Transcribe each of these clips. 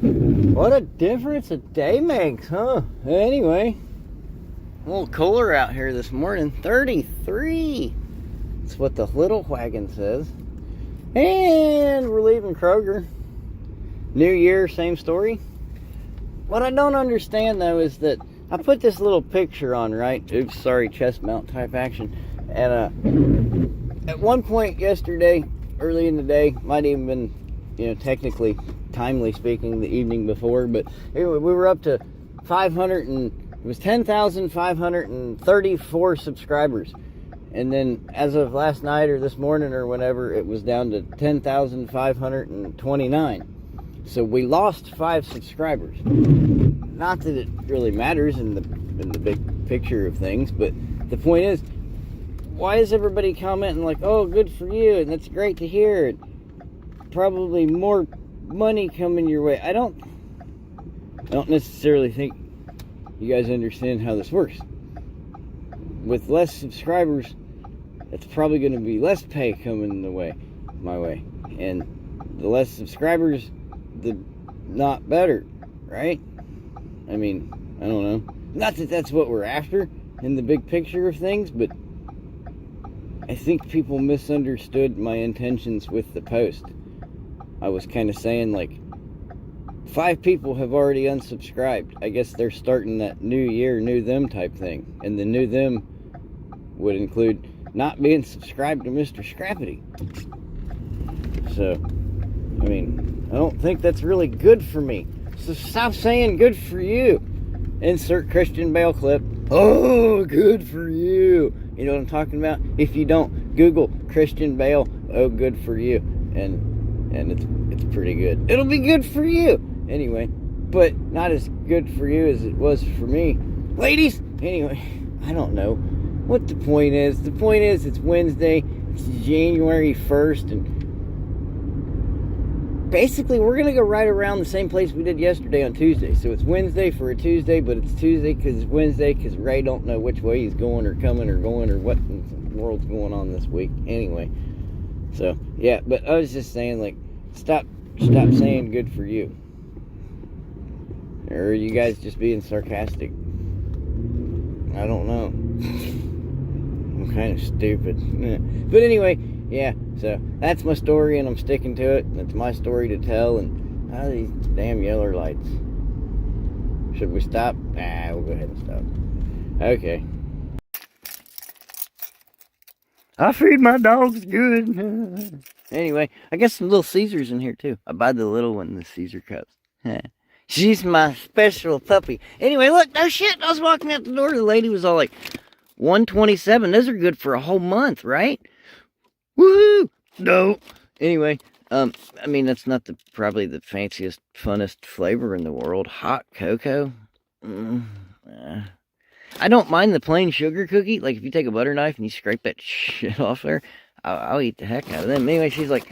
What a difference a day makes, huh? Anyway, a little cooler out here this morning. 33. That's what the little wagon says. And we're leaving Kroger. New year, same story. What I don't understand though is that I put this little picture on, right? Oops, sorry, chest mount type action. And at one point yesterday, early in the day, might even been, technically, timely speaking, the evening before, but anyway, we were up to 10,534 subscribers. And then as of last night or this morning or whenever, it was down to 10,529. So we lost 5 subscribers. Not that it really matters in the big picture of things, but the point is, why is everybody commenting like, oh, good for you, and that's great to hear, and probably more money coming your way? I don't necessarily think you guys understand how this works. With less subscribers, it's probably going to be less pay coming my way. And the less subscribers, the not better, right? I mean, I don't know. Not that that's what we're after in the big picture of things, but I think people misunderstood my intentions with the post. I was kind of saying, like, 5 people have already unsubscribed. I guess they're starting that new year, new them type thing. And the new them would include not being subscribed to Mr. Scrappity. So, I mean, I don't think that's really good for me. So stop saying good for you. Insert Christian Bale clip. Oh, good for you. You know what I'm talking about? If you don't, Google Christian Bale, oh, good for you. And it's pretty good. It'll be good for you. Anyway, but not as good for you as it was for me. Ladies, anyway, I don't know what the point is. The point is, it's Wednesday. It's January 1st. And basically, we're going to go right around the same place we did yesterday on Tuesday. So it's Wednesday for a Tuesday, but it's Tuesday because it's Wednesday because Ray don't know which way he's going or coming or going or what in the world's going on this week. Anyway, so, yeah, but I was just saying, like, stop saying good for you. Or are you guys just being sarcastic? I don't know. I'm kind of stupid. But anyway, yeah, so that's my story and I'm sticking to it. And it's my story to tell. And these damn yellow lights. Should we stop? Nah, we'll go ahead and stop. Okay. I feed my dogs good. Anyway, I got some little Caesars in here too. I buy the little one, the Caesar cups. She's my special puppy. Anyway, look, no shit. I was walking out the door. The lady was all like, 127. Those are good for a whole month, right? Woohoo! No. Anyway, I mean, that's not probably the fanciest, funnest flavor in the world. Hot cocoa. I don't mind the plain sugar cookie. Like, if you take a butter knife and you scrape that shit off there, I'll eat the heck out of them. Anyway, she's like,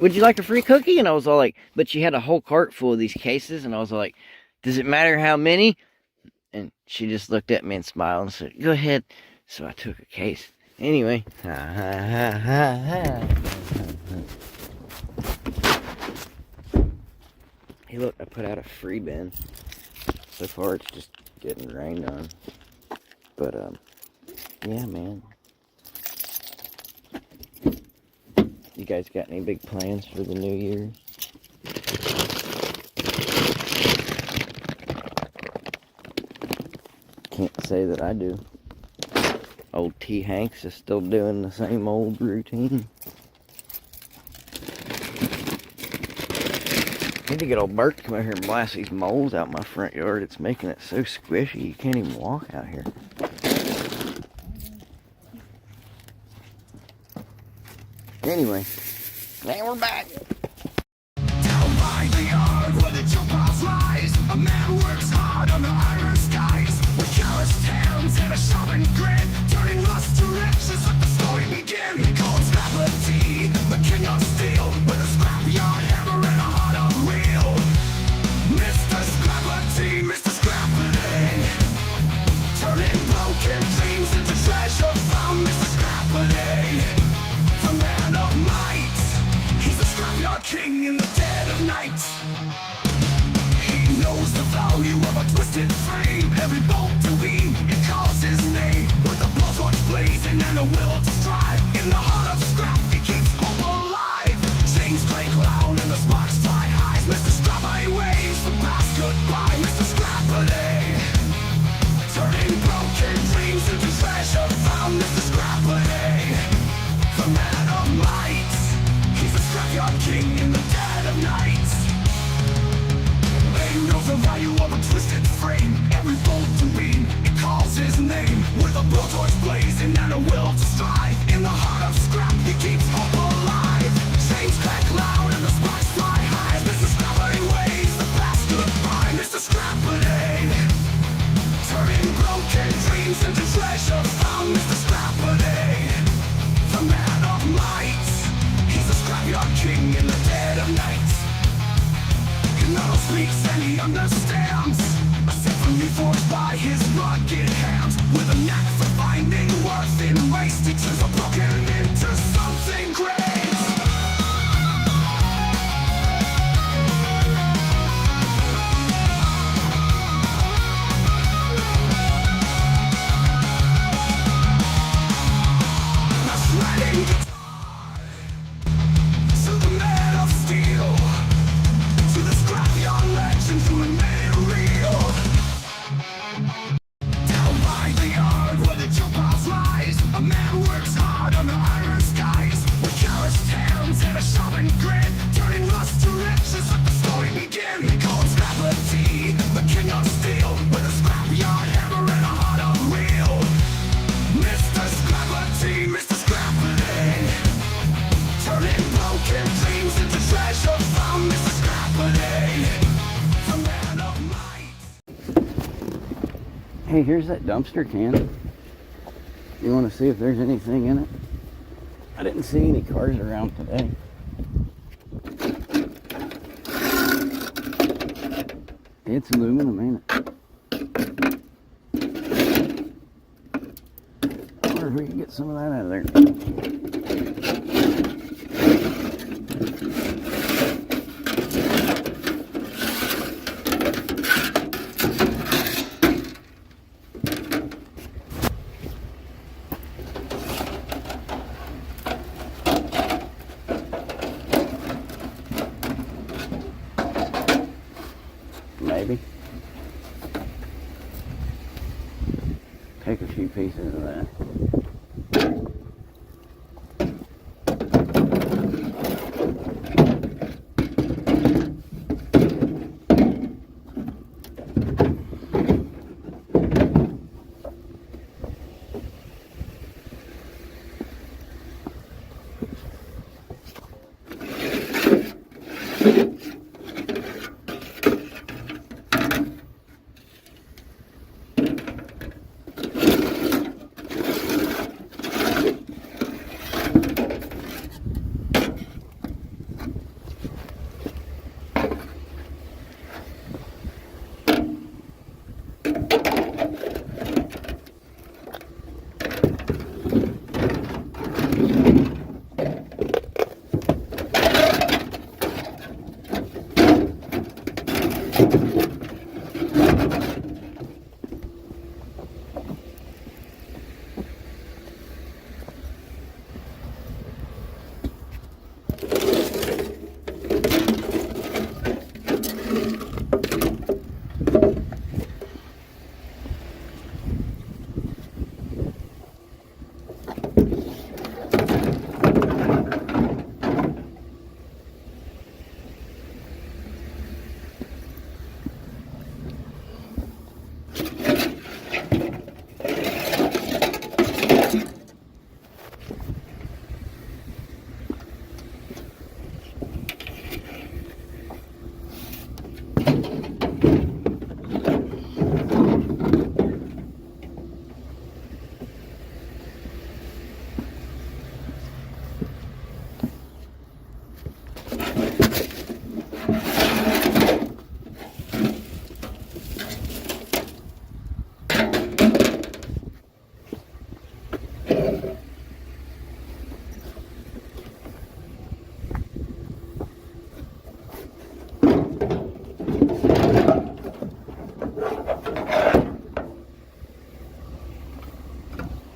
would you like a free cookie? And I was all like, but she had a whole cart full of these cases. And I was all like, does it matter how many? And she just looked at me and smiled and said, go ahead. So I took a case. Anyway. Hey, look, I put out a free bin. So far, it's just getting rained on. But, yeah, man. You guys got any big plans for the new year? Can't say that I do. Old T. Hanks is still doing the same old routine. Need to get old Bert to come out here and blast these moles out my front yard. It's making it so squishy you can't even walk out here. Anyway, now we're back. Down by the yard where the jukebox lies, a man works hard under iron skies, with calloused hands and a sharpened grit, turning lust to riches. Let the story begin. He called Scrappity, the king of steel, with a scrapyard hammer and a heart of wheel. Mr. Scrappity, Mr. Scrappity, turning broken dreams into treasure found. Mr. Scrappity, the man of might, he's the scrapyard king in the dead of night. value of a twisted frame. Every bolt to lean, it calls his name. With a blowtorch blazing and a will to strive. In the heart of scrap, he keeps hope alive. Chains clank loud and the sparks fly high. Mr. Scrappity waves the past goodbye. Mr. Scrappity, turning broken dreams into treasure found. Mr. Scrappity, the man of might. He's the scrapyard king in the dead of night. He knows the value of a twisted frame. Every bolt to beam, it calls his name. With a blowtorch blazing and a will to strive. In the heart of scrap, he keeps hope alive. Chains crack loud and the sparks fly high. Mr. Scrappity waves the past goodbye. Mr. Scrappity, turning broken dreams into treasure found. Mr. Scrappity, the man of might. He's the scrapyard king in the dead of night. He not speaks and he understands. A symphony forged by his rugged hands. With a knack for finding worth in waste, he turns a broken into something great. Now shredding guitar to the man of steel, to the scrapyard legends who have made it real. Down by the yard where the junk piles rise, a man works hard under iron skies. With calloused hands and a sharpened grin, turning rust to riches, let the story begin. They call him Scrappity, the king of steel, with a scrapyard hammer and a heart of real. Mr. Scrappity, Mr. Scrappity, turning broken dreams into treasure found. Mr. Scrappity, the man of might. Hey, here's that dumpster can. You want to see if there's anything in it? I didn't see any cars around today. It's aluminum, ain't it? I wonder if we can get some of that out of there. Maybe. Take a few pieces of that.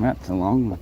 That's a long one.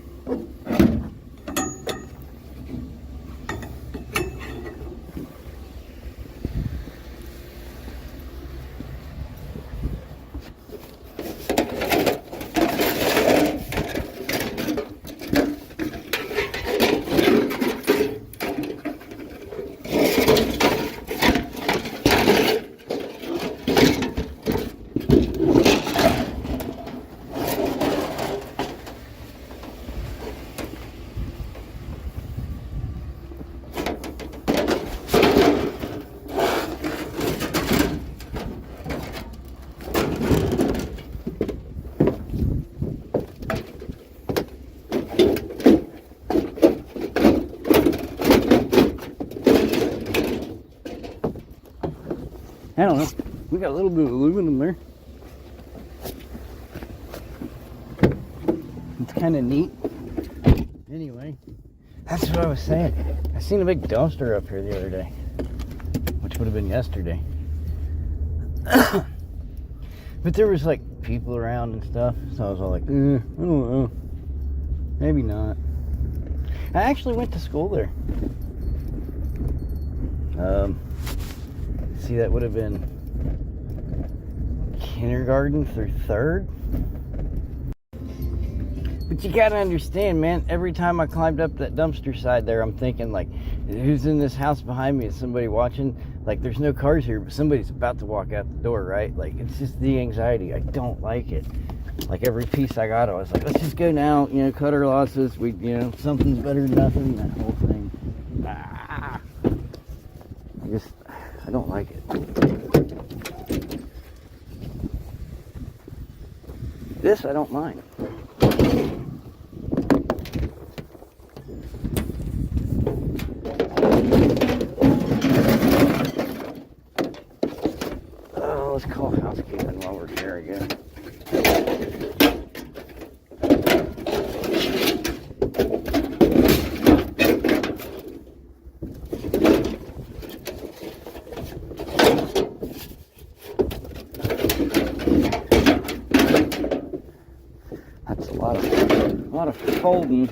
I don't know. We got a little bit of aluminum there. It's kind of neat. Anyway, that's what I was saying. I seen a big dumpster up here the other day, which would have been yesterday. But there was like people around and stuff, so I was all like, I don't know. Maybe not. I actually went to school there. See, that would have been kindergarten through 3rd. But you gotta understand, man, every time I climbed up that dumpster side there, I'm thinking, like, who's in this house behind me? Is somebody watching? Like, there's no cars here, but somebody's about to walk out the door, right? Like, it's just the anxiety. I don't like it. Like, every piece I got, I was like, let's just go now, you know, cut our losses. Something's better than nothing, that whole thing. I don't like it. This I don't mind. Oh, let's call housekeeping while we're here again. A lot of folding.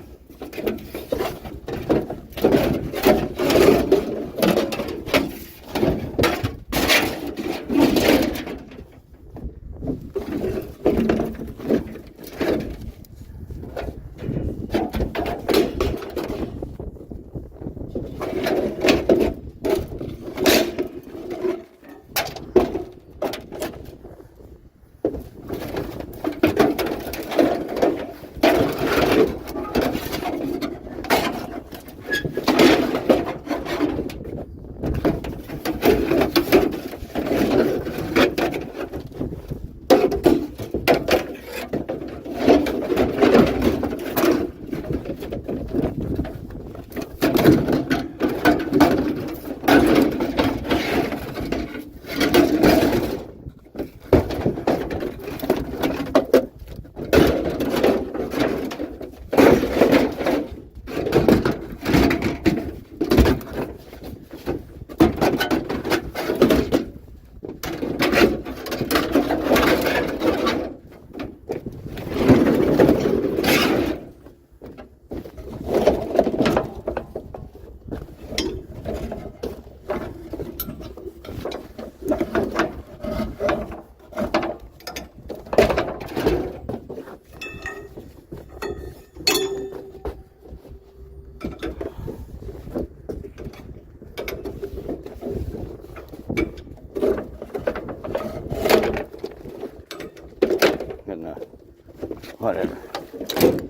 Whatever.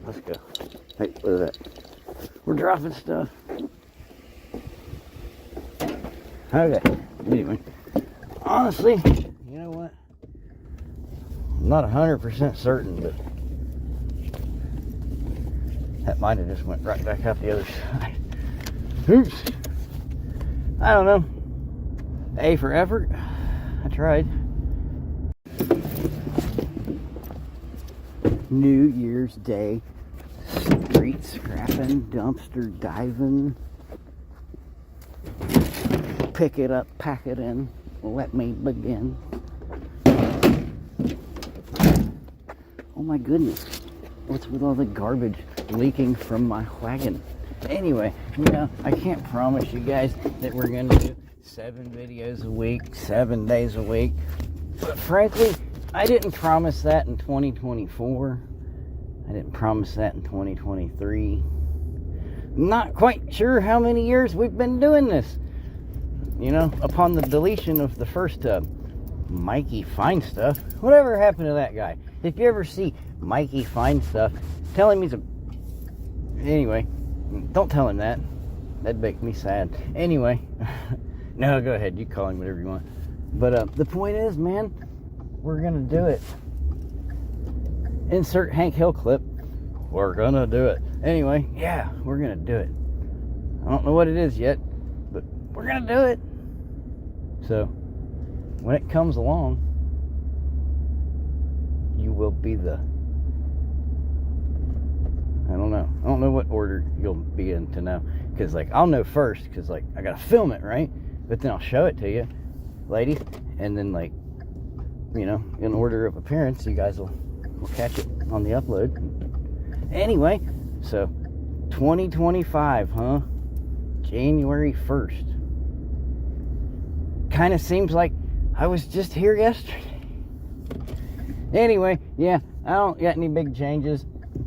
Let's go. Hey, look at that. We're dropping stuff. Okay. Anyway. Honestly, you know what? I'm not 100% certain, but that might have just went right back out the other side. Oops. I don't know. A for effort. I tried. New Year's Day, street scrapping, dumpster diving, pick it up, pack it in, let me begin. Oh my goodness, What's with all the garbage leaking from my wagon? Anyway, I can't promise you guys that we're going to do 7 videos a week, 7 days a week. But frankly, I didn't promise that in 2024. I didn't promise that in 2023. Not quite sure how many years we've been doing this. Upon the deletion of the first Mikey Find Stuff. Whatever happened to that guy? If you ever see Mikey Find Stuff, tell him he's a... Anyway, don't tell him that. That'd make me sad. Anyway, no, go ahead. You call him whatever you want. But the point is, man, we're going to do it. Insert Hank Hill clip. We're going to do it. Anyway, yeah, we're going to do it. I don't know what it is yet, but we're going to do it. So, when it comes along, you will be the... I don't know what order you'll be in to know. Because, I'll know first. Because, I got to film it, right? But then I'll show it to you, ladies. And then, in order of appearance, you guys will catch it on the upload. Anyway, so, 2025, huh? January 1st. Kind of seems like I was just here yesterday. Anyway, yeah, I don't got any big changes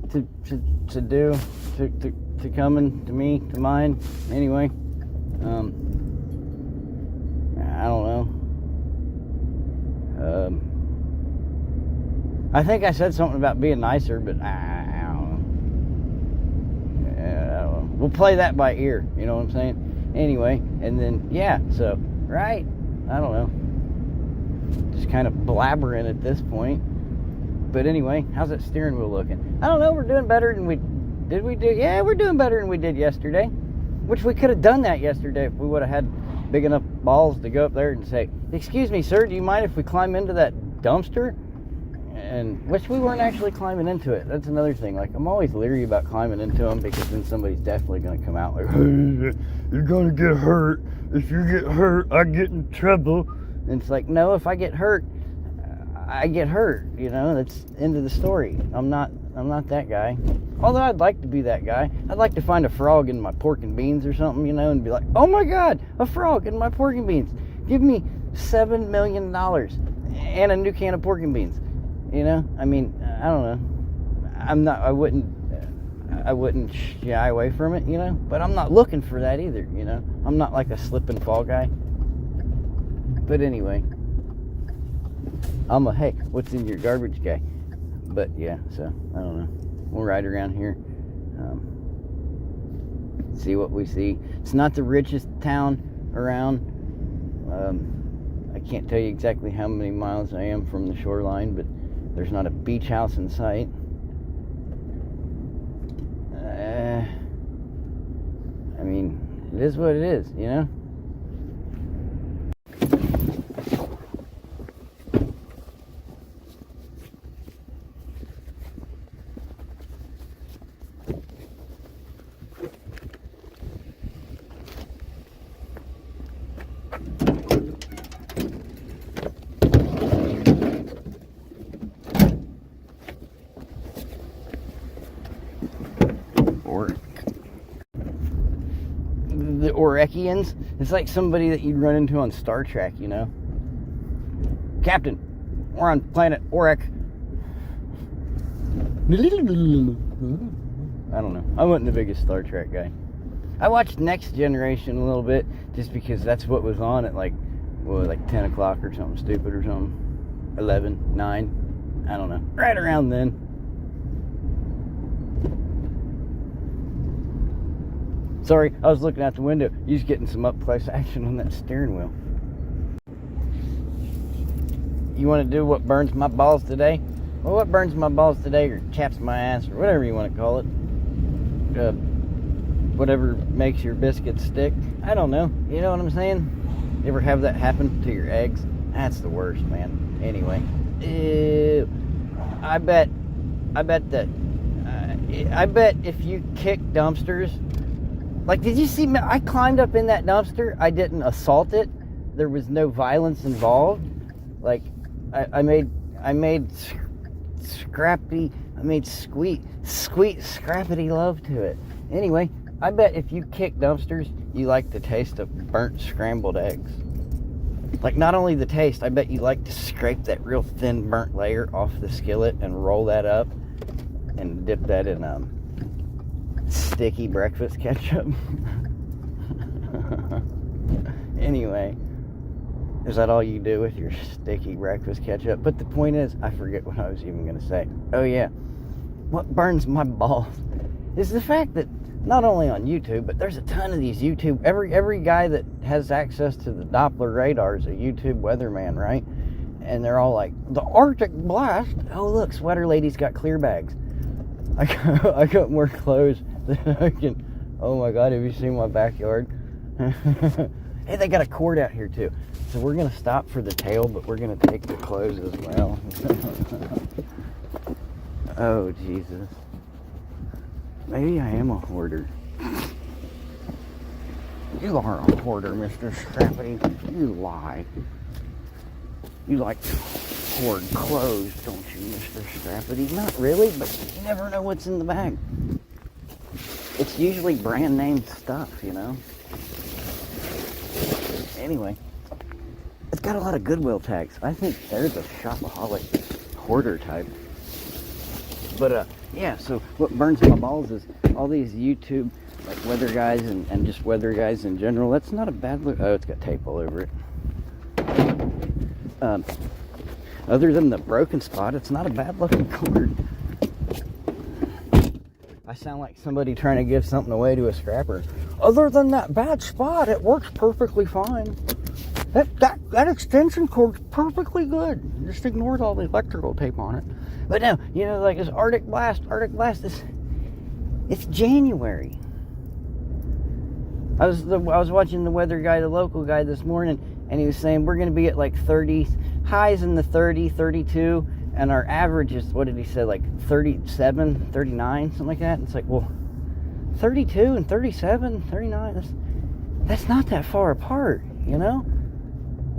to do, to coming to me, to mine. Anyway, I don't know. I think I said something about being nicer, but I don't know. We'll play that by ear, you know what I'm saying? Anyway, and then, yeah, so, right? I don't know. Just kind of blabbering at this point. But anyway, how's that steering wheel looking? I don't know, we're doing better than yeah, we're doing better than we did yesterday. Which we could have done that yesterday if we would have had big enough balls to go up there and say, excuse me, sir, do you mind if we climb into that dumpster? And which we weren't actually climbing into it. That's another thing. I'm always leery about climbing into them because then somebody's definitely going to come out like, hey, you're going to get hurt. If you get hurt, I get in trouble. And it's like, no, if I get hurt, I get hurt. That's the end of the story. I'm not that guy. Although I'd like to be that guy. I'd like to find a frog in my pork and beans or something, and be like, oh my God, a frog in my pork and beans. Give me $7 million and a new can of pork and beans. I mean, I don't know. I wouldn't shy away from it, but I'm not looking for that either, I'm not like a slip and fall guy. But anyway, I'm a, hey, what's in your garbage guy? But yeah, so, I don't know. We'll ride around here, see what we see. It's not the richest town around. I can't tell you exactly how many miles I am from the shoreline, but there's not a beach house in sight. I mean, it is what it is, The Orekians. It's like somebody that you'd run into on Star Trek, Captain, we're on planet Orek. I don't know. I wasn't the biggest Star Trek guy. I watched Next Generation a little bit just because that's what was on at like 10 o'clock or something stupid or something. 11, 9. I don't know. Right around then. Sorry, I was looking out the window. You was getting some up-close action on that steering wheel. You want to do what burns my balls today? Well, what burns my balls today, or chaps my ass, or whatever you want to call it. Whatever makes your biscuits stick. I don't know. You know what I'm saying? You ever have that happen to your eggs? That's the worst, man. Anyway. Ew. I bet if you kick dumpsters... did you see me? I climbed up in that dumpster. I didn't assault it. There was no violence involved. I made Scrappity. I made sweet Scrappity love to it. Anyway, I bet if you kick dumpsters, you like the taste of burnt scrambled eggs. Like, not only the taste, I bet you like to scrape that real thin burnt layer off the skillet and roll that up and dip that in sticky breakfast ketchup. Anyway, is that all you do with your sticky breakfast ketchup? But the point is, I forget what I was even going to say. Oh yeah, what burns my balls is the fact that not only on YouTube, but there's a ton of these YouTube, every guy that has access to the Doppler radar is a YouTube weatherman, right? And they're all like, the Arctic blast. Oh look, sweater lady's got clear bags. I got more clothes than I can. Oh my God, have you seen my backyard? Hey, they got a cord out here too. So we're gonna stop for the tail, but we're gonna take the clothes as well. Oh Jesus. Maybe I am a hoarder. You are a hoarder, Mr. Scrappity. You lie. You like to hoard clothes, don't you, Mr. Scrappity? Not really, but you never know what's in the bag. It's usually brand name stuff, you know? Anyway, it's got a lot of Goodwill tags. I think there's a shopaholic hoarder type. But yeah, so what burns my balls is all these YouTube like weather guys and just weather guys in general. That's not a bad look. Oh, it's got tape all over it. Other than the broken spot, it's not a bad looking cord. I sound like somebody trying to give something away to a scrapper. Other than that bad spot, it works perfectly fine. That extension cord's perfectly good. Just ignored all the electrical tape on it. But no, you know, like this Arctic blast, it's January. I was watching the weather guy, the local guy this morning, and he was saying we're going to be at like 30, highs in the 30, 32, and our average is, what did he say, like 37, 39, something like that. And it's like, well, 32 and 37, 39, that's not that far apart, you know?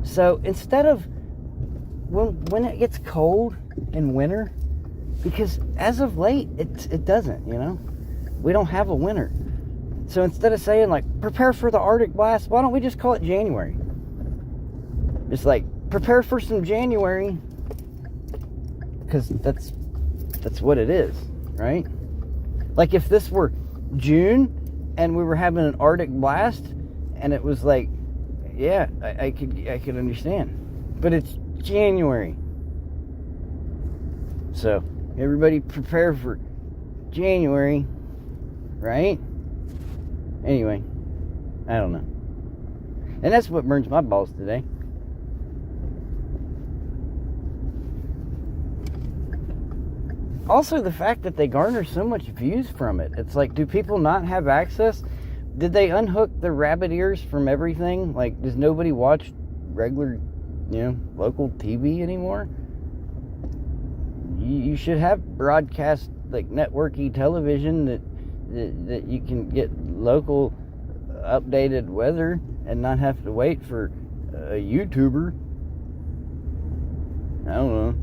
So instead of, when it gets cold in winter, because as of late, it doesn't, you know? We don't have a winter. So instead of saying, like, prepare for the Arctic blast, why don't we just call it January? Just like, prepare for some January, because that's what it is, right? Like, if this were June and we were having an Arctic blast and it was like, yeah, I could understand. But it's January. So, everybody prepare for January, right? Anyway, I don't know. And that's what burns my balls today. Also, the fact that they garner so much views from it. It's like, do people not have access? Did they unhook the rabbit ears from everything? Like, does nobody watch regular, you know, local TV anymore? You should have broadcast, like, networky television that you can get local updated weather and not have to wait for a YouTuber. I don't know.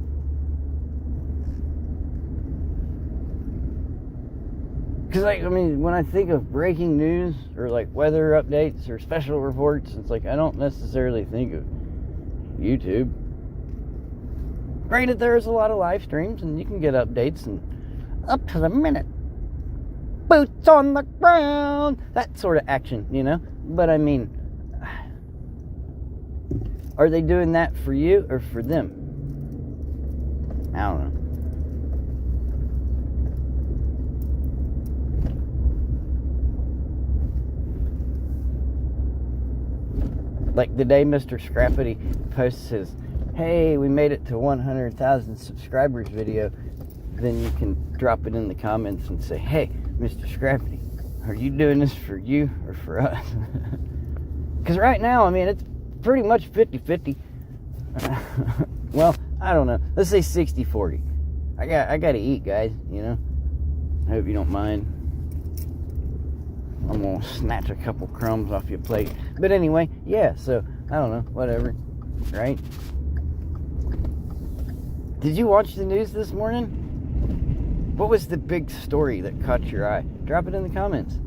Because, like, I mean, when I think of breaking news or, like, weather updates or special reports, it's like, I don't necessarily think of YouTube. Granted, there's a lot of live streams and you can get updates and up to the minute. Boots on the ground. That sort of action, you know? But, I mean, are they doing that for you or for them? I don't know. Like the day Mr. Scrappity posts his, hey, we made it to 100,000 subscribers video, then you can drop it in the comments and say, hey, Mr. Scrappity, are you doing this for you or for us? Because right now, I mean, it's pretty much 50-50. Well, I don't know. Let's say 60-40. I got to eat, guys, you know? I hope you don't mind. I'm going to snatch a couple crumbs off your plate. But anyway, yeah, so, I don't know, whatever, right? Did you watch the news this morning? What was the big story that caught your eye? Drop it in the comments.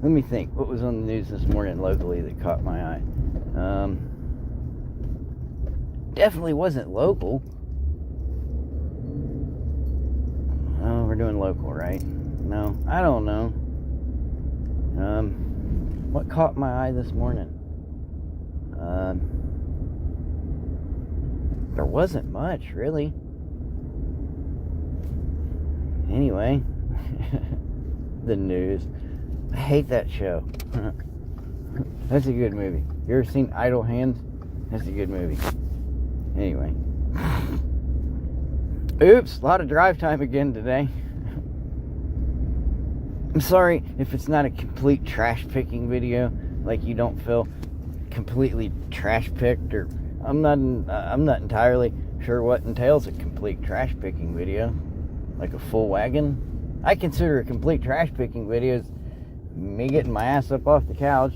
Let me think. What was on the news this morning locally that caught my eye? Definitely wasn't local. Oh, we're doing local, right? No, I don't know. What caught my eye this morning? There wasn't much, really. Anyway, the news. I hate that show. That's a good movie. You ever seen Idle Hands? That's a good movie. Anyway. Oops, a lot of drive time again today. I'm sorry if it's not a complete trash picking video, like you don't feel completely trash picked, or I'm not entirely sure what entails a complete trash picking video, like a full wagon. I consider a complete trash picking video as me getting my ass up off the couch,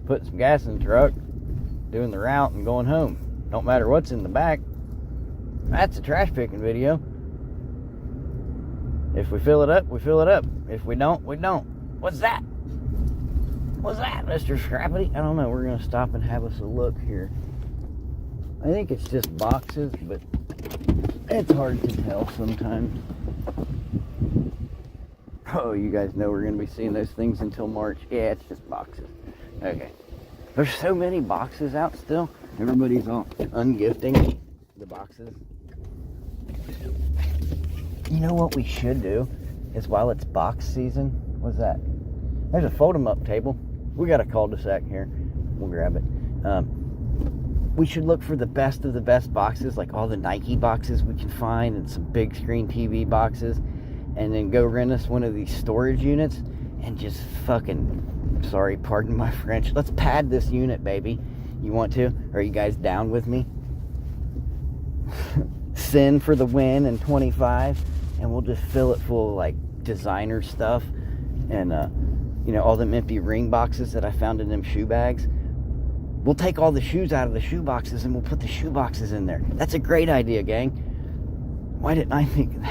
putting some gas in the truck, doing the route, and going home. Don't matter what's in the back. That's a trash picking video. If we fill it up, we fill it up. If we don't, we don't. What's that? What's that, Mr. Scrappity? I don't know. We're going to stop and have us a look here. I think it's just boxes, but it's hard to tell sometimes. Oh, you guys know we're going to be seeing those things until March. Yeah, it's just boxes. Okay. There's so many boxes out still. Everybody's all ungifting the boxes. You know what we should do is, while it's box season, what's that? There's a fold 'em up table. We got a cul-de-sac here. We'll grab it. We should look for the best of the best boxes, like all the Nike boxes we can find, and some big screen TV boxes, and then go rent us one of these storage units and just fucking, sorry, pardon my French, let's pad this unit, baby. You want to? Are you guys down with me? Sin for the win in 25, and we'll just fill it full of like designer stuff, and all them empty ring boxes that I found in them shoe bags. We'll take all the shoes out of the shoe boxes and we'll put the shoe boxes in there. That's a great idea, gang. Why didn't I think of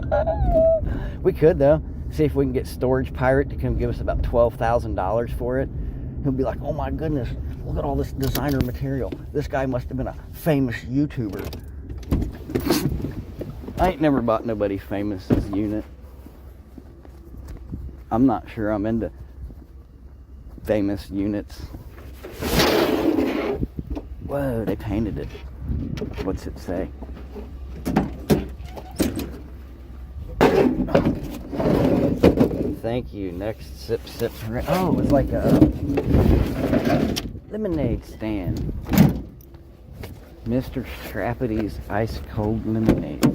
that? We could, though. See if we can get Storage Pirate to come give us about $12,000 for it. He'll be like, oh my goodness, look at all this designer material. This guy must have been a famous YouTuber. I ain't never bought nobody famous's unit. I'm not sure I'm into famous units. Whoa, they painted it. What's it say? Thank you. Next sip. Oh, it was like a lemonade stand. Mr. Scrappity's ice cold lemonade.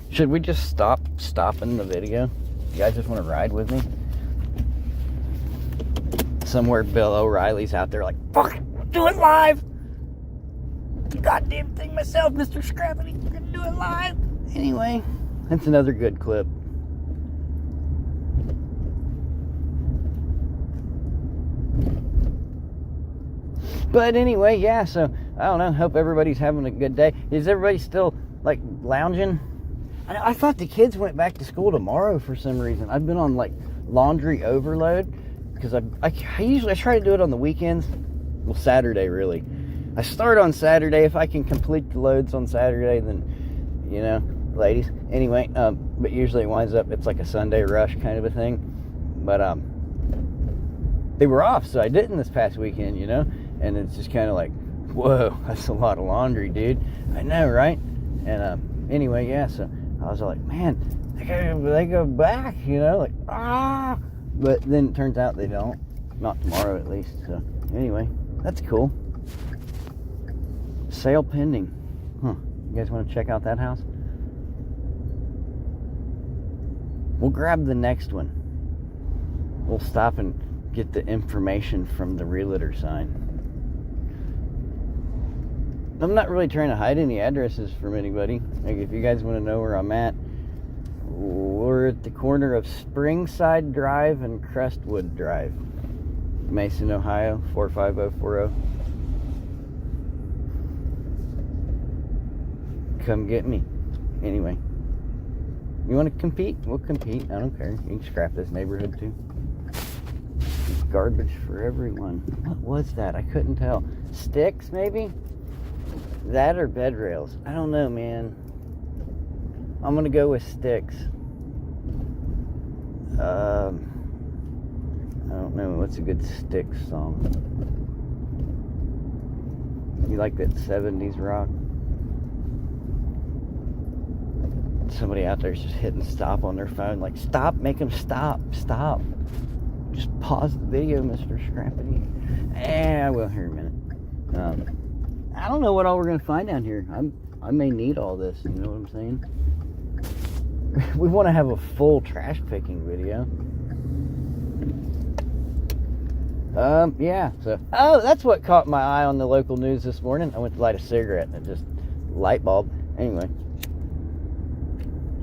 Should we just stop stopping the video? You guys just want to ride with me? Somewhere Bill O'Reilly's out there like, fuck it, do it live! Goddamn thing myself, Mr. Scrappity, we're gonna do it live! Anyway, that's another good clip. But anyway, yeah, so, I don't know, hope everybody's having a good day. Is everybody still, like, lounging? I thought the kids went back to school tomorrow for some reason. I've been on, like, laundry overload, because I usually try to do it on the weekends. Well, Saturday, really. I start on Saturday. If I can complete the loads on Saturday, then, ladies. Anyway, but usually it winds up, it's like a Sunday rush kind of a thing. But, they were off, so I didn't this past weekend, and it's just kind of like, whoa, that's a lot of laundry, dude. I know, right? And, anyway, yeah, so I was like, man, they go back, but then it turns out they don't. Not tomorrow, at least. So, anyway, that's cool. Sale pending. Huh. You guys want to check out that house? We'll grab the next one. We'll stop and get the information from the realtor sign. I'm not really trying to hide any addresses from anybody. Like, if you guys want to know where I'm at, we're at the corner of Springside Drive and Crestwood Drive, Mason, Ohio, 45040. come get me. Anyway, you want to compete? We'll compete. I don't care. You can scrap this neighborhood too. It's garbage for everyone. What was that? I couldn't tell. Sticks, maybe? That or bed rails? I don't know, man. I'm gonna go with sticks. I don't know. What's a good Sticks song? You like that 70s rock? Somebody out there's just hitting stop on their phone. Like, stop, make them stop. Just pause the video, Mr. Scrappity. I will here in a minute. I don't know what all we're going to find down here. I may need all this, you know what I'm saying? We want to have a full trash picking video. Yeah, so, that's what caught my eye on the local news this morning. I went to light a cigarette and it just, light bulb. Anyway,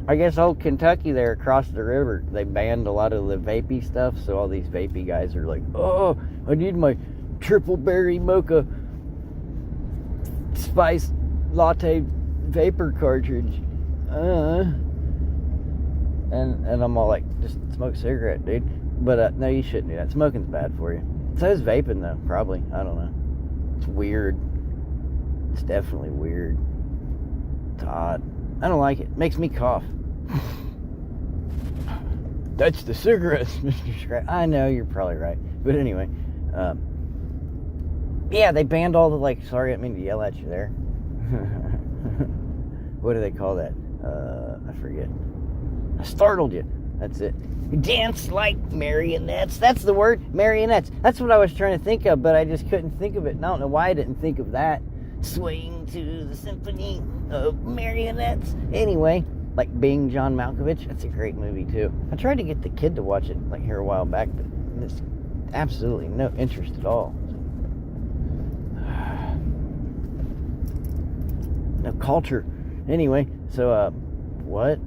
I guess old Kentucky there across the river, they banned a lot of the vapey stuff, so all these vapey guys are like, oh, I need my triple berry mocha spice latte vapor cartridge. And I'm all like, just smoke a cigarette, dude. But no, you shouldn't do that. Smoking's bad for you. So is vaping, though, probably. I don't know. It's weird. It's definitely weird. It's odd. I don't like it. Makes me cough. That's the cigarettes, Mr. Scrap. I know, you're probably right. But anyway, yeah, they banned all the, like, sorry, I didn't mean to yell at you there. What do they call that? I forget. I startled you. That's it. Dance like marionettes. That's the word, marionettes. That's what I was trying to think of, but I just couldn't think of it. And I don't know why I didn't think of that. Swaying to the symphony of marionettes. Anyway, like Being John Malkovich. That's a great movie, too. I tried to get the kid to watch it, like, here a while back, but there's absolutely no interest at all. No culture. Anyway, so, what?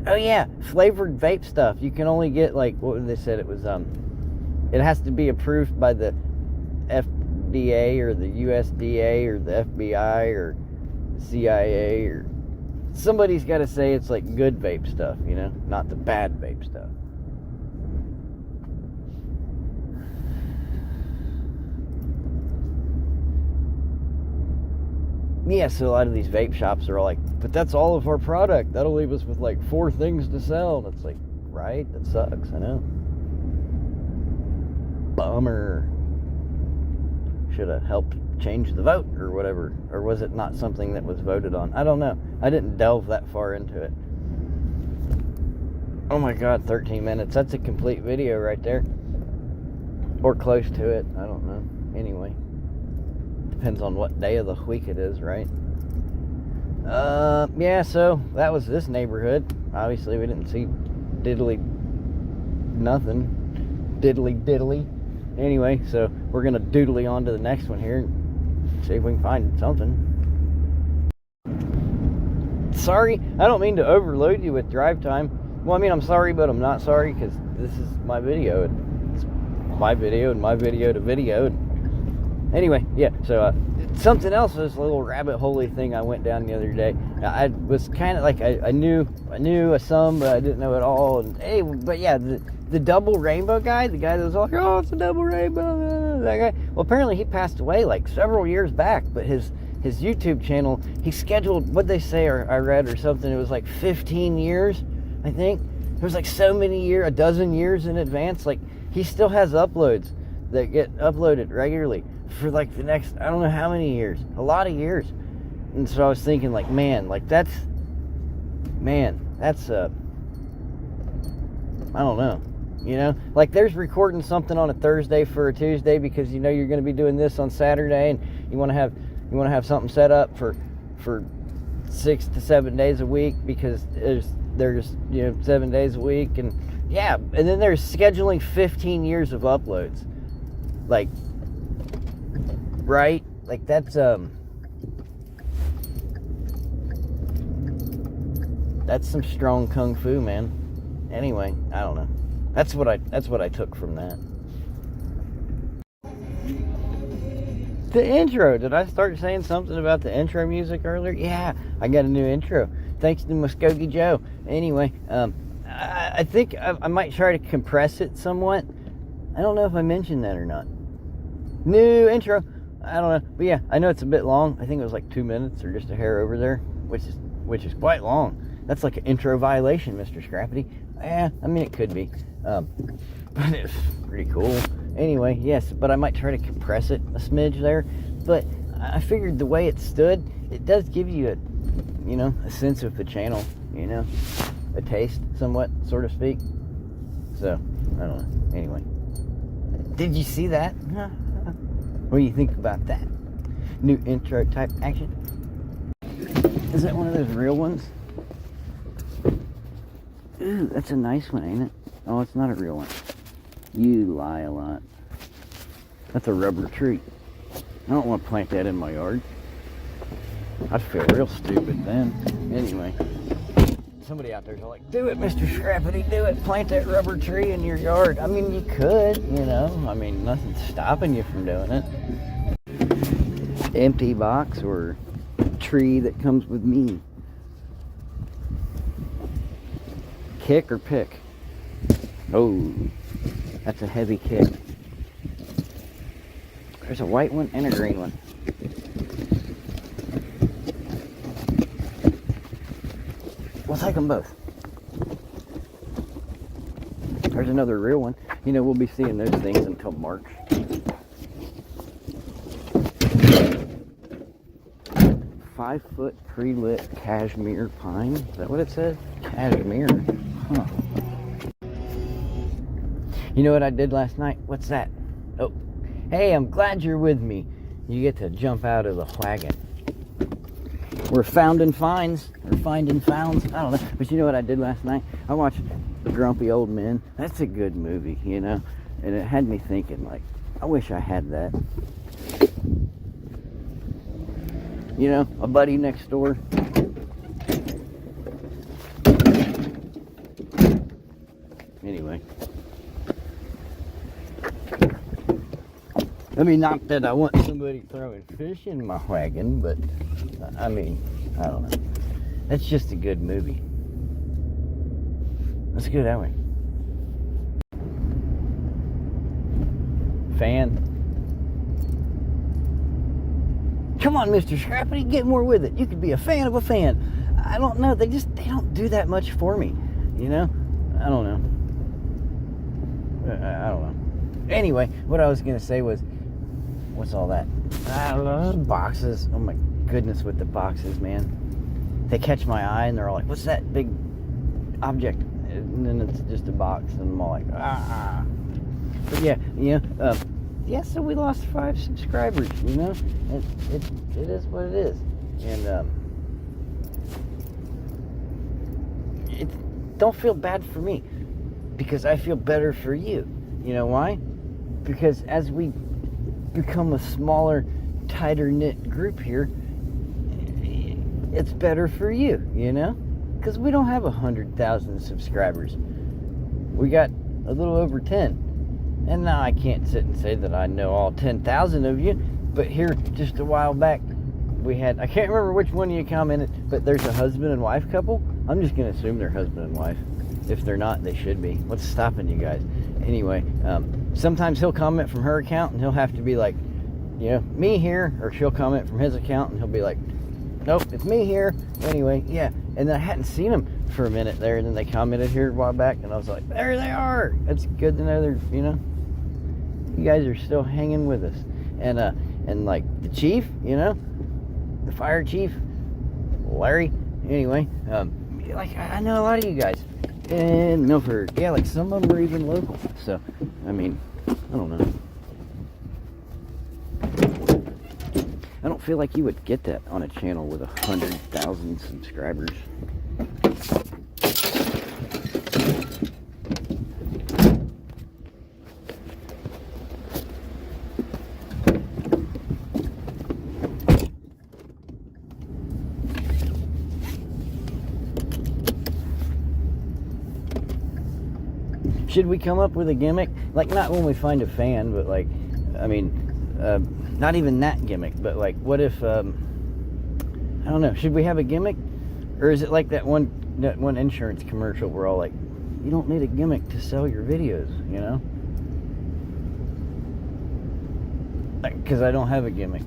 Oh yeah, flavored vape stuff. You can only get, like, what they said it was, it has to be approved by the FDA or the USDA or the FBI or the CIA or somebody's got to say it's like good vape stuff, you know, not the bad vape stuff. Yeah, so a lot of these vape shops are all like, but that's all of our product. That'll leave us with like 4 things to sell. And it's like, right? That sucks, I know. Bummer. Should have helped change the vote or whatever. Or was it not something that was voted on? I don't know. I didn't delve that far into it. Oh my god, 13 minutes. That's a complete video right there. Or close to it. I don't know. Anyway. Depends on what day of the week it is, right? Yeah, so that was this neighborhood. Obviously, we didn't see nothing. Diddly. Anyway, so we're going to doodly on to the next one here and see if we can find something. Sorry, I don't mean to overload you with drive time. Well, I mean, I'm sorry, but I'm not sorry because this is my video. It's my video and my video to video. Anyway, yeah, so something else, this little rabbit hole-y thing I went down the other day. I was kind of like, I knew some, but I didn't know it all. And hey, but yeah, the double rainbow guy, the guy that was like, oh, it's a double rainbow, that guy. Well, apparently he passed away like several years back, but his YouTube channel, he scheduled, what'd they say, or I read or something, it was like 15 years, I think. It was like so many years, a dozen years in advance. Like, he still has uploads that get uploaded regularly for like the next, I don't know how many years, a lot of years. And so I was thinking like, man, that's I don't know, you know, like there's recording something on a Thursday for a Tuesday because you know you're going to be doing this on Saturday and you want to have something set up for 6 to 7 days a week because there's you know 7 days a week, and yeah, and then there's scheduling 15 years of uploads, like, right? Like that's some strong kung fu, man. Anyway, I don't know. That's what I took from that. The intro. Did I start saying something about the intro music earlier? Yeah, I got a new intro. Thanks to Muskogee Joe. Anyway, I think I might try to compress it somewhat. I don't know if I mentioned that or not. New intro. I don't know. But yeah, I know it's a bit long. I think it was like 2 minutes or just a hair over there, which is quite long. That's like an intro violation, Mr. Scrappity. Yeah, I mean, it could be. But it's pretty cool. Anyway, yes, but I might try to compress it a smidge there. But I figured the way it stood, it does give you a sense of the channel, a taste, somewhat, so to speak. So, I don't know. Anyway. Did you see that? What do you think about that? New intro type action? Is that one of those real ones? Ooh, that's a nice one, ain't it? Oh, it's not a real one. You lie a lot. That's a rubber tree. I don't want to plant that in my yard. I'd feel real stupid then. Anyway, somebody out there's all like, do it, Mr. Scrappity, do it. Plant that rubber tree in your yard. I mean, you could, I mean, nothing's stopping you from doing it. Empty box or tree that comes with me. Kick or pick? Oh, that's a heavy kick. There's a white one and a green one. We'll take them both. There's another real one. We'll be seeing those things until March. 5-foot pre-lit cashmere pine. Is that what it says? Cashmere. Huh. You know what I did last night? What's that? Oh, hey, I'm glad you're with me. You get to jump out of the wagon. We're finding finds, or finding founds. I don't know. But you know what I did last night? I watched The Grumpy Old Men. That's a good movie, And it had me thinking, like, I wish I had that. A buddy next door. Anyway. I mean, not that I want somebody throwing fish in my wagon, but, I mean, I don't know. That's just a good movie. Let's go that way. Fan. Come on, Mr. Scrappity, get more with it. You could be a fan of a fan. I don't know. They don't do that much for me. I don't know. I don't know. Anyway, what I was going to say was, what's all that? I don't know. Boxes. Oh my goodness with the boxes, man. They catch my eye and they're all like, what's that big object? And then it's just a box and I'm all like, ah. But yeah, so we lost 5 subscribers, It is what it is. And don't feel bad for me, because I feel better for you. You know why? Because as we become a smaller, tighter knit group here, it's better for you, because we don't have 100,000 subscribers. We got a little over 10. And now I can't sit and say that I know all 10,000 of you, but here just a while back we had, I can't remember which one of you commented, but there's a husband and wife couple. I'm just going to assume they're husband and wife. If they're not, they should be. What's stopping you guys? Anyway, sometimes he'll comment from her account and he'll have to be like, me here, or she'll comment from his account and he'll be like, nope, it's me here. Anyway, yeah. And then I hadn't seen them for a minute there, and then they commented here a while back, and I was like, there they are. It's good to know they're, you guys are still hanging with us. And like the chief, the fire chief, Larry. Anyway, like I know a lot of you guys in Milford. Yeah, like some of them are even local. So, I mean, I don't know. I don't feel like you would get that on a channel with 100,000 subscribers. Should we come up with a gimmick? Like, not when we find a fan, but like, I mean, not even that gimmick, but like, what if, I don't know, should we have a gimmick? Or is it like that one insurance commercial where all like, you don't need a gimmick to sell your videos, you know? Because I don't have a gimmick.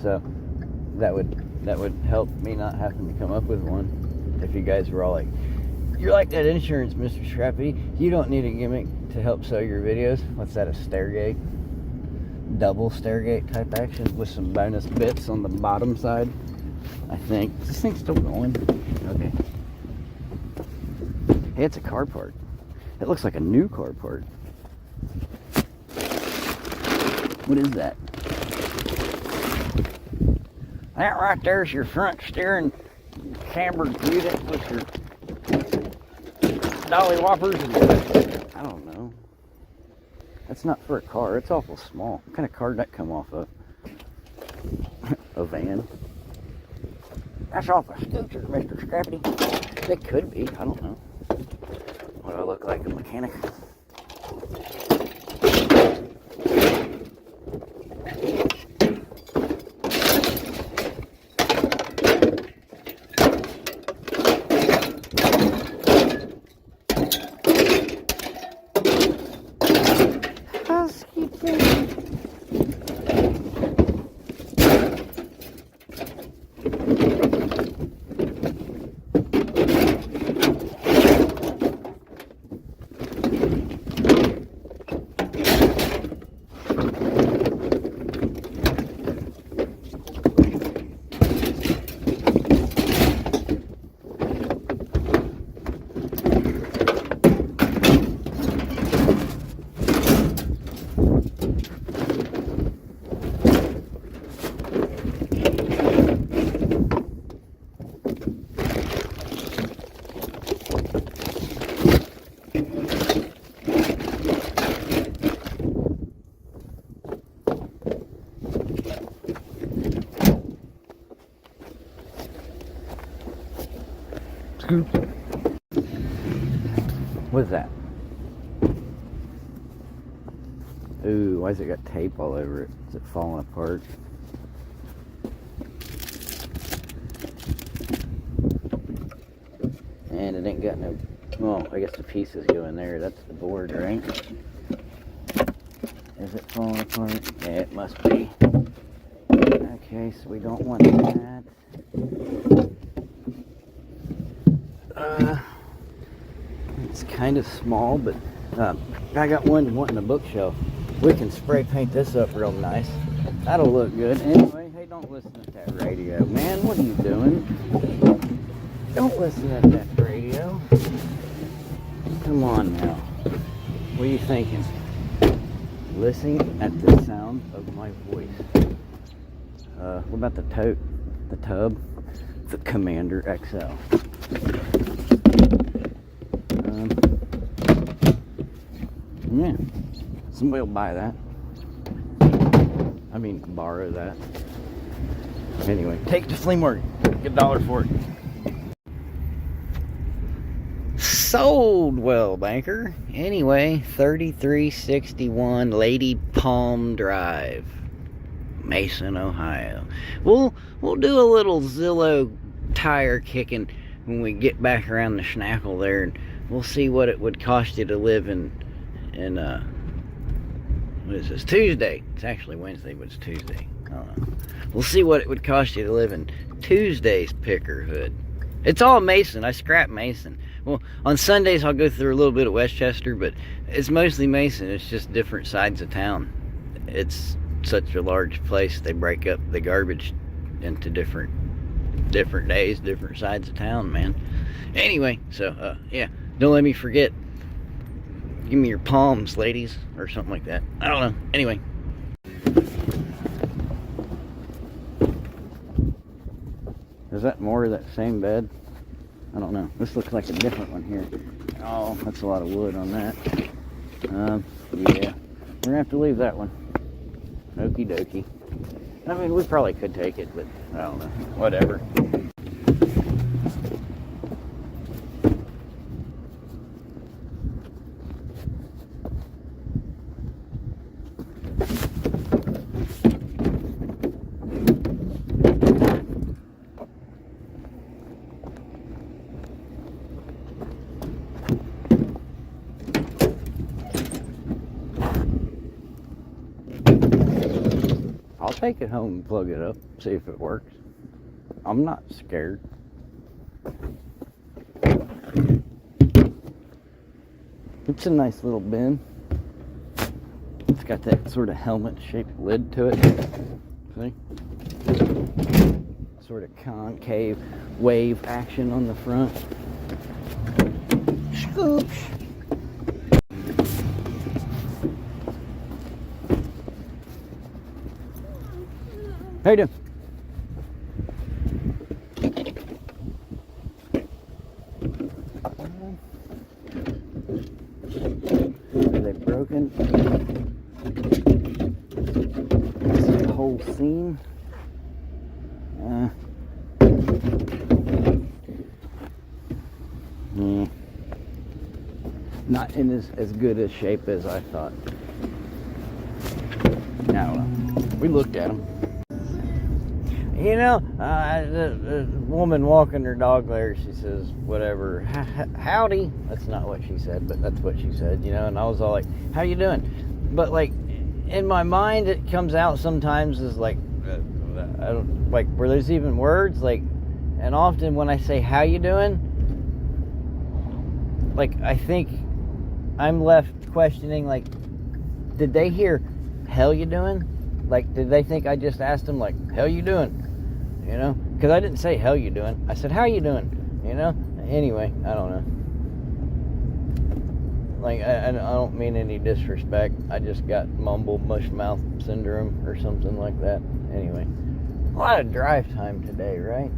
So that would help me not having to come up with one. If you guys were all like, you're like that insurance, Mr. Scrappity, you don't need a gimmick to help sell your videos. What's that, a Stairgate? Double Stairgate type action with some bonus bits on the bottom side, I think. Is this thing still going? Okay. Hey, it's a car part. It looks like a new car part. What is that? That right there's your front steering cambered unit with your dolly whoppers. I don't know. That's not for a car. It's awful small. What kind of car did that come off of? A van. That's off a scooter, Mr. Scrappity. It could be. I don't know. What do I look like, a mechanic? Housekeeping. What is that? Ooh, why has it got tape all over it? Is it falling apart? And it ain't got no... Well, I guess the pieces go in there. That's the board, right? Is it falling apart? Yeah, it must be. Okay, so we don't want that. It's kind of small, but I got one wanting a bookshelf. We can spray paint this up real nice. That'll look good. Anyway, hey, don't listen to that radio, man. What are you doing? Don't listen to that radio. Come on now. What are you thinking? Listening at the sound of my voice. What about the tote? The tub? The Commander XL. Yeah, somebody will buy that. I mean, borrow that. Anyway, take it to flea market. Get $1 for it. Sold, well, banker. Anyway, 3361 Lady Palm Drive, Mason, Ohio. We'll do a little Zillow tire kicking when we get back around the schnackle there, and we'll see what it would cost you to live in what is this, Tuesday? It's actually Wednesday, but it's Tuesday. I don't know. We'll see what it would cost you to live in Tuesday's Pickerhood. It's all Mason. I scrap Mason. Well, on Sundays I'll go through a little bit of Westchester, but it's mostly Mason. It's just different sides of town. It's such a large place, they break up the garbage into different days, different sides of town, man. Anyway, so yeah, don't let me forget. Give me your palms, ladies, or something like that. I don't know. Anyway. Is that more of that same bed? I don't know. This looks like a different one here. Oh, that's a lot of wood on that. Yeah. We're gonna have to leave that one. Okie dokie. I mean, we probably could take it, but I don't know. Whatever. I'll take it home and plug it up, see if it works. I'm not scared. It's a nice little bin. It's got that sort of helmet-shaped lid to it. See? Sort of concave wave action on the front. Scoops. How you doing? Are they broken? This is the whole seam. Not in as good a shape as I thought. Now, we looked at them. You know, the woman walking her dog there, she says, whatever, howdy. That's not what she said, but that's what she said, you know, and I was all like, how you doing? But, like, in my mind, it comes out sometimes as, like, I don't, like, where there's even words, like, and often when I say, how you doing? Like, I think I'm left questioning, like, did they hear, hell you doing? Like, did they think I just asked them, like, hell you doing? You know? Because I didn't say, hell you doing? I said, how you doing? You know? Anyway, I don't know. Like, I don't mean any disrespect. I just got mumble mush mouth syndrome or something like that. Anyway. A lot of drive time today, right?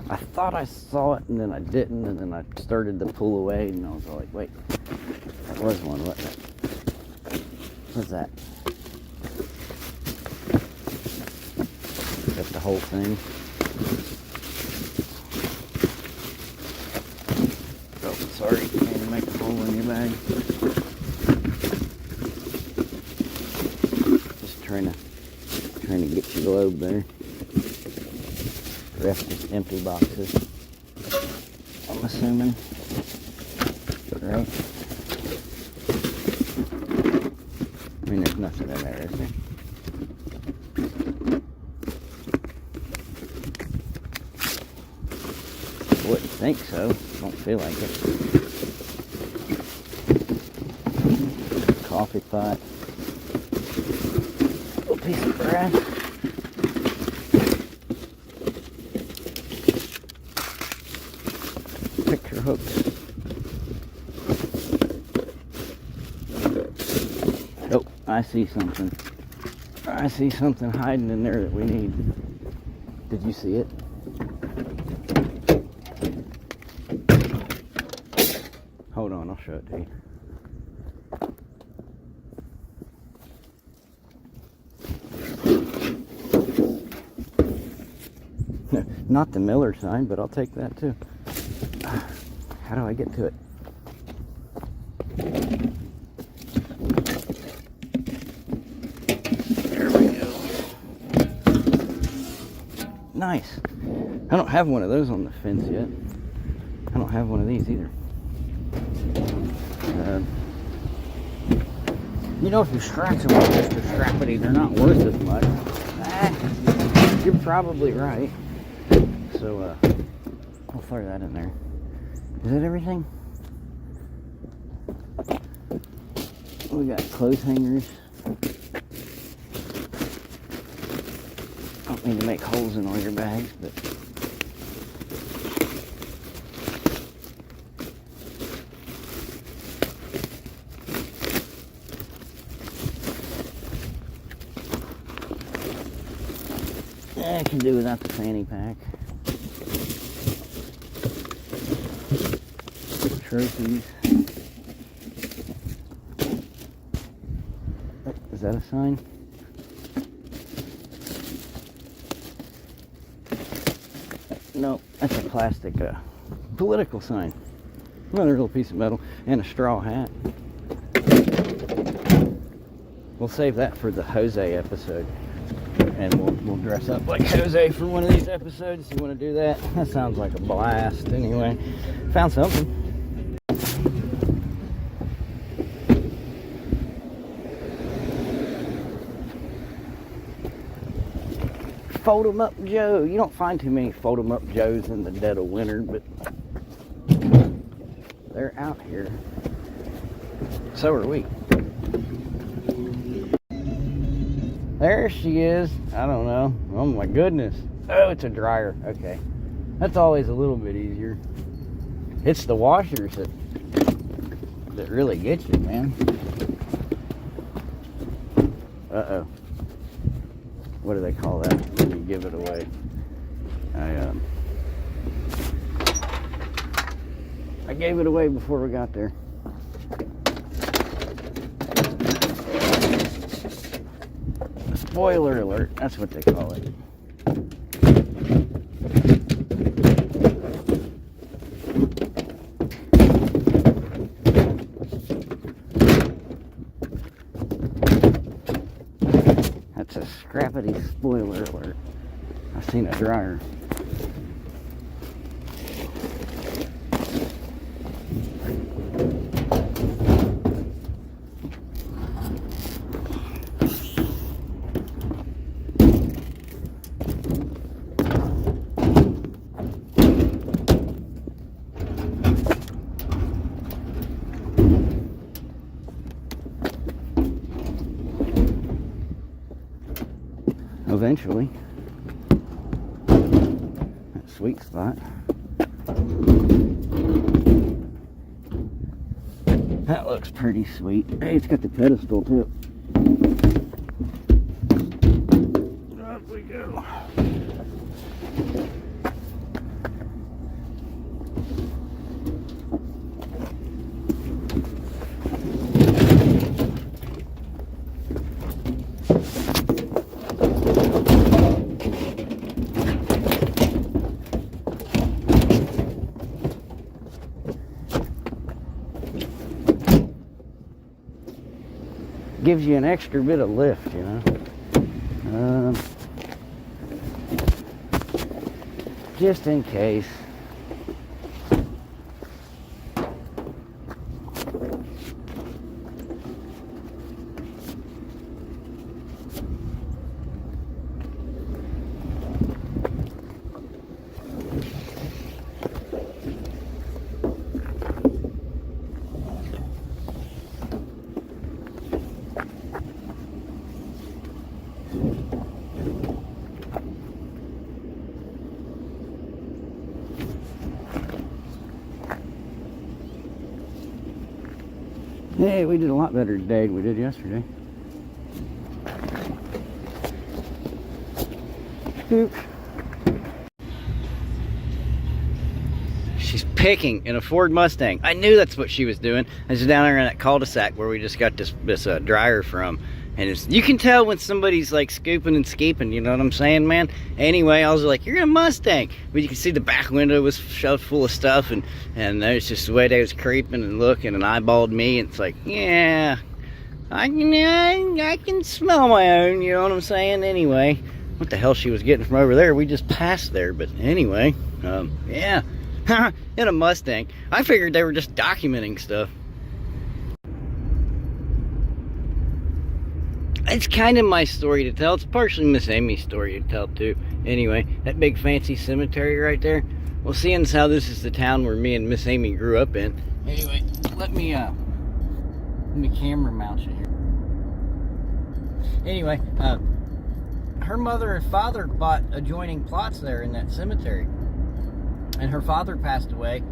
I thought I saw it, and then I didn't, and then I started to pull away, and I was like, wait, that was one, wasn't it? What's that? Is that the whole thing? Oh, sorry, can't make a hole in your bag. Just trying to get your globe there. The rest is empty boxes, I'm assuming. Right? I mean, there's nothing in there, is there? I wouldn't think so. Don't feel like it. Coffee pot. Little piece of brass. Picture hooks. Oh, I see something. I see something hiding in there that we need. Did you see it? Hold on, I'll show it to you. Not the Miller sign, but I'll take that too. How do I get to it? There we go. Nice. I don't have one of those on the fence yet. I don't have one of these either. You know, if you scratch them with Mr. Scrappity, they're not worth as much. You're probably right. So, I'll throw that in there. Is that everything? We got clothes hangers. I don't mean to make holes in all your bags, but I can do without the fanny pack. Trophies. Is that a sign? No, that's a plastic political sign. Another little piece of metal and a straw hat. We'll save that for the Jose episode. And we'll dress up like Jose for one of these episodes. You want to do that? That sounds like a blast. Anyway, found something. fold 'em up Joe. You don't find too many fold 'em up Joes in the dead of winter, but they're out here. So are we. There she is. I don't know. Oh my goodness. Oh, it's a dryer. Okay. That's always a little bit easier. It's the washers that really get you, man. Uh-oh. What do they call that when you give it away? I gave it away before we got there. Spoiler alert, that's what they call it. That's a Scrappity spoiler alert. I've seen a dryer. Eventually, that sweet spot. That looks pretty sweet. Hey, it's got the pedestal too. Up we go. Gives you an extra bit of lift, you know. Just in case. Hey, we did a lot better today than we did yesterday. Oops. She's picking in a Ford Mustang. I knew that's what she was doing. I was down there in that cul-de-sac where we just got this dryer from. And you can tell when somebody's like scooping and skeeping, you know what I'm saying, man? Anyway, I was like, you're in a Mustang. But you can see the back window was shoved full of stuff, and there's just the way they was creeping and looking and eyeballed me, and it's like, yeah, I can smell my own, you know what I'm saying? Anyway, what the hell she was getting from over there? We just passed there, but anyway, yeah, in a Mustang. I figured they were just documenting stuff. It's kind of my story to tell. It's partially Miss Amy's story to tell too. Anyway, that big fancy cemetery right there. Well, seeing as how this is the town where me and Miss Amy grew up in. Anyway, let me camera mount you here. Anyway, her mother and father bought adjoining plots there in that cemetery, and her father passed away.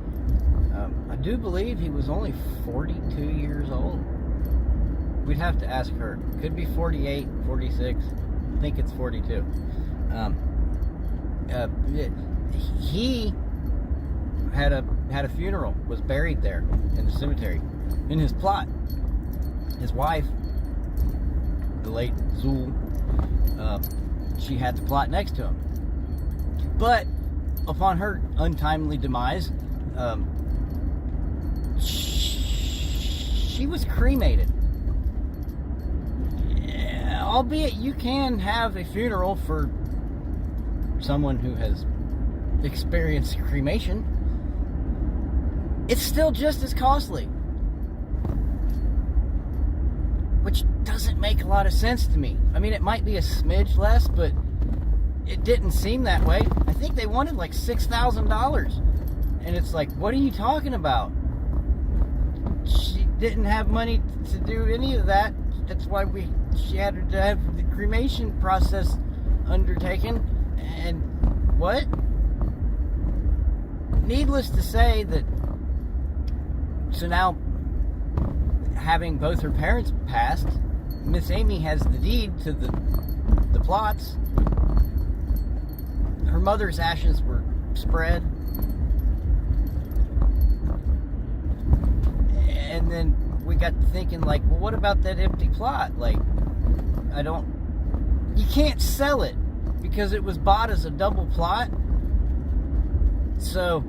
I do believe he was only 42 years old. We'd have to ask her. Could be 48, 46. I think it's 42. He had a funeral, was buried there in the cemetery, in his plot. His wife, the late Zool, she had the plot next to him. But upon her untimely demise, she was cremated. Albeit you can have a funeral for someone who has experienced cremation, it's still just as costly. Which doesn't make a lot of sense to me. I mean, it might be a smidge less, but it didn't seem that way. I think they wanted like $6,000. And it's like, what are you talking about? She didn't have money to do any of that. That's why she had to have the cremation process undertaken. And what? Needless to say that, so now, having both her parents passed, Miss Amy has the deed to the plots. Her mother's ashes were spread. And then we got to thinking, like, well, what about that empty plot? Like, you can't sell it because it was bought as a double plot. So,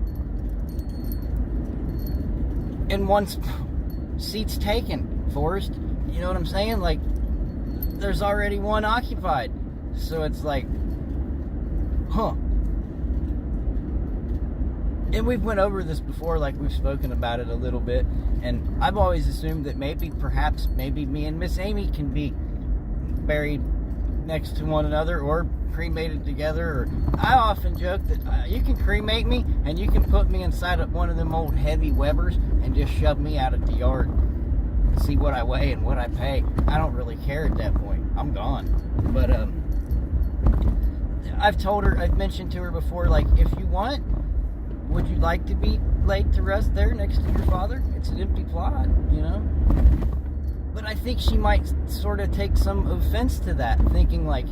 and once seat's taken, Forrest, you know what I'm saying? Like, there's already one occupied. So it's like, huh. And we've went over this before, like we've spoken about it a little bit. And I've always assumed that maybe me and Miss Amy can be buried next to one another or cremated together. Or I often joke that you can cremate me and you can put me inside of one of them old heavy Webers and just shove me out of the yard. See what I weigh and what I pay. I don't really care at that point. I'm gone. But I've mentioned to her before, like, if you want, would you like to be laid to rest there next to your father? It's an empty plot, you know? But I think she might sort of take some offense to that, thinking like,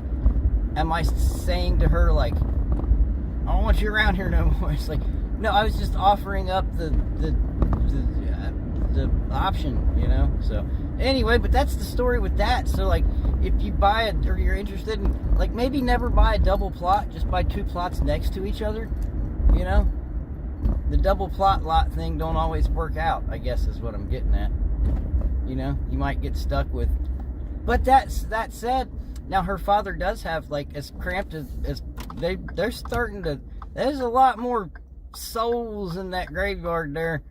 am I saying to her, like, I don't want you around here no more? It's like, no, I was just offering up the option, you know? So anyway, but that's the story with that. So like, if you buy it or you're interested in, like, maybe never buy a double plot, just buy two plots next to each other, you know? The double plot lot thing don't always work out, I guess is what I'm getting at. You know, you might get stuck with, but that said, now her father does have, like, as cramped as they're starting to, there's a lot more souls in that graveyard there.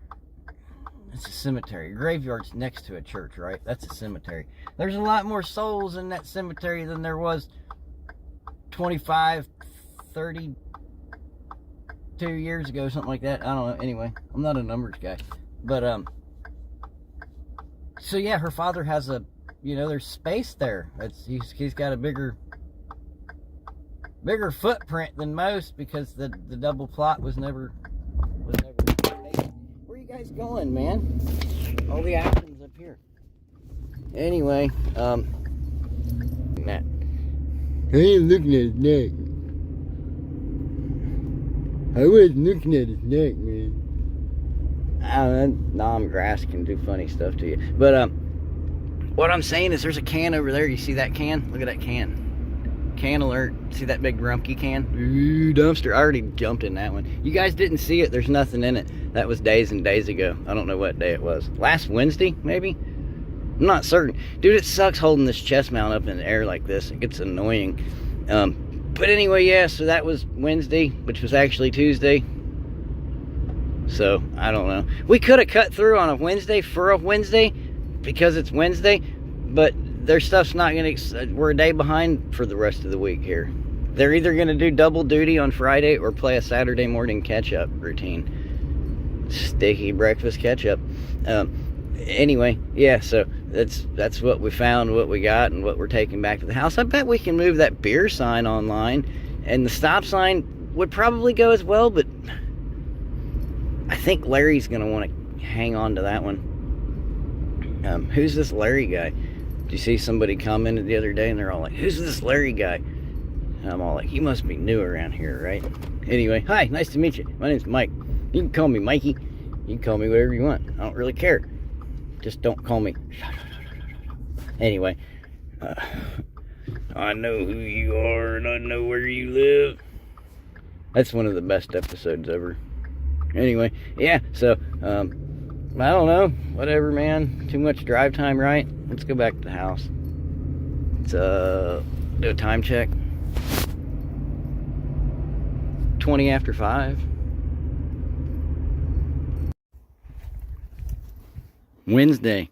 It's a cemetery. Graveyard's next to a church, right? That's a cemetery. There's a lot more souls in that cemetery than there was 25, 32 years ago, something like that. I don't know. Anyway, I'm not a numbers guy. But, so yeah, her father has a, you know, there's space there. He's got a bigger footprint than most because the double plot was never. Where you guys going, man? All the action's up here. Anyway, Matt. I ain't looking at his neck. I was looking at his neck, man. I don't know, nom grass can do funny stuff to you. But what I'm saying is there's a can over there. You see that can? Look at that can. Can alert. See that big Rumpke can? Ooh, dumpster. I already jumped in that one. You guys didn't see it. There's nothing in it. That was days and days ago. I don't know what day it was. Last Wednesday, maybe? I'm not certain. Dude, it sucks holding this chest mount up in the air like this. It gets annoying. But anyway, yeah, so that was Wednesday, which was actually Tuesday. So, I don't know. We could have cut through on a Wednesday for a Wednesday because it's Wednesday, but their stuff's not going to... We're a day behind for the rest of the week here. They're either going to do double duty on Friday or play a Saturday morning catch-up routine. Sticky breakfast catch-up. Anyway, yeah, so that's what we found, what we got, and what we're taking back to the house. I bet we can move that beer sign online, and the stop sign would probably go as well, but I think Larry's going to want to hang on to that one. Who's this Larry guy? Did you see somebody commented the other day, and they're all like, who's this Larry guy? And I'm all like, he must be new around here, right? Anyway, hi, nice to meet you. My name's Mike. You can call me Mikey. You can call me whatever you want. I don't really care. Just don't call me. Anyway, I know who you are and I know where you live. That's one of the best episodes ever. Anyway, yeah, so, I don't know. Whatever, man. Too much drive time, right? Let's go back to the house. Let's, do a time check. 20 after 5. Wednesday.